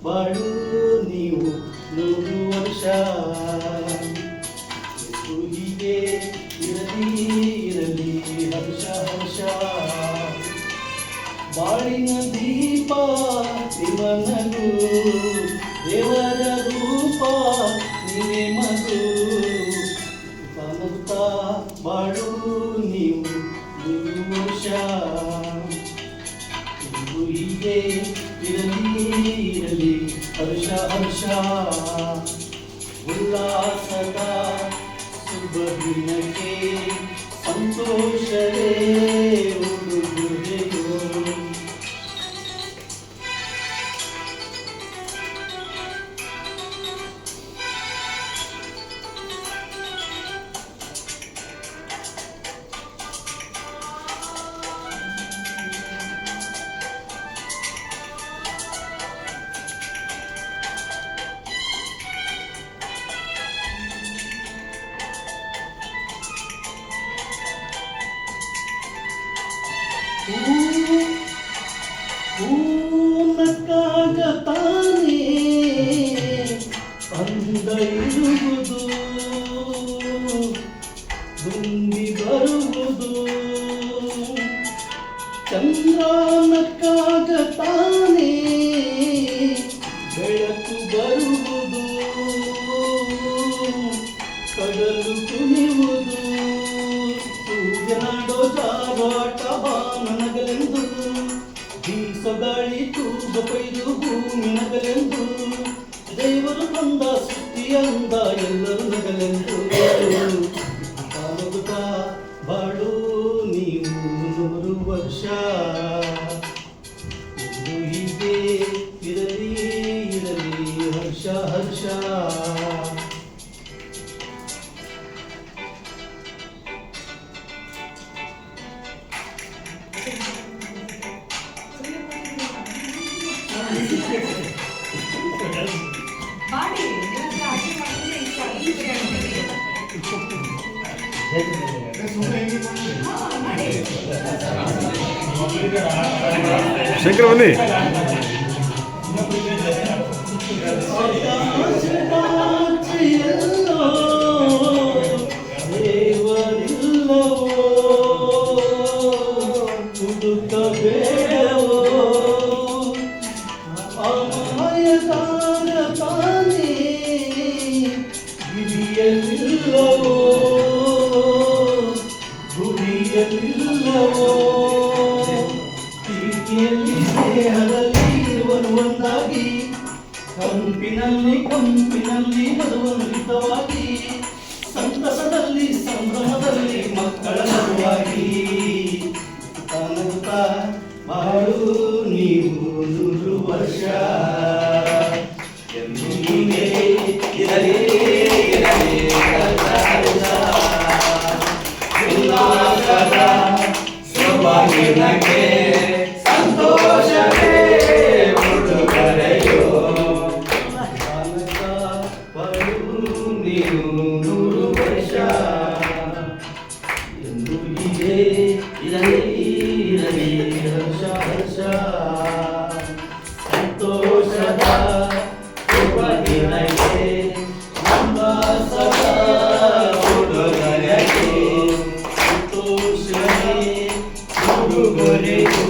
ಬಾಳು ನೀವು 100 ವರ್ಷ ಹೀಗೆ ಇರಲಿ ಇರಲಿ ಹರ್ಷ ಹರ್ಷ ಬಾಳಿನ ದೀಪ ಶಿವನದು ದೇವರ ರೂಪ ನೀವೇ ಮಧು ಕಾಣುತ್ತಾ ಬಾಳು ನೀವು 100 ವರ್ಷ ಹೀಗೆ ಇರಲಿ ಇರಲಿ ಹರ್ಷ ಹರ್ಷ ಉಲ್ಲಾಸದ ಶುಭ ದಿನಕ್ಕೆ ಸಂತೋಷವೇ ಉಡುಗೊರೆಯೋ. ನಕ್ಕಾಗ ತಾನೇ ಅಂದ ಇರುವುದು ತುಂಬಿ ಬರುವುದು ಚಂದ್ರ ನಕ್ಕಾಗ ತಾನೇ ಬೆಳಕು ಬರುವುದು ಕಡಲು ಕುಣಿಯುವುದು ಸೂರ್ಯನಾಡೋ ಜಾರಾಟ ಬಾನನಗಲೆಂದು ಬೀಸಗಾಳಿ ತೂಗ ಕೊಯ್ದು ಭೂಮಿ ನಗಲೆಂದು ದೇವರು ಬಂದ ಸೃಷ್ಟಿಯಂದ ಎಲ್ಲರೂ ನಗಲೆಂದು ಕಾಲಗುತ್ತಾ ಬಾಳು ನೀವು 100 ವರ್ಷ ಹೀಗೆ ಇರಲಿ ಇರಲಿ ಹರ್ಷ ಹರ್ಷ. ಶಂಕರ ಬನ್ನಿ. ಒಂದಾಗಿ ಕಂಪಿನಲ್ಲಿ ಕಂಪಿನಲ್ಲಿ ಮಧುವಂತಿತವಾಗಿ ಸಂತಸದಲ್ಲಿ ಸಂಭ್ರಮದಲ್ಲಿ ಮಕ್ಕಳ ನಗುವಾಗಿ ಕಾಣುತ್ತಾ ಬಾಳು ನೀವು 100 ವರ್ಷ ಎಂದು ಹೀಗೆ ಇರಲಿ ಇರಲಿ ಉಲ್ಲಾಸದ ಸೌಭಾಗ್ಯಕ್ಕೆ ಸಂತೋಷವೇ ಉಡುಗೊರೆಯೋ. ನೀವು 100 ವರ್ಷ ಎಂದು ಹೀಗೆ ಇರಲಿ ಇರಲಿ ಹರ್ಷ ಹರ್ಷ ಸಂತೋಷದ ಶುಭ ದಿನಕ್ಕೆ ಉಲ್ಲಾಸದ ಉಡುಗೊರೆಗೆ ಸಂತೋಷವೇ ಉಡುಗೊರೆಯೋ.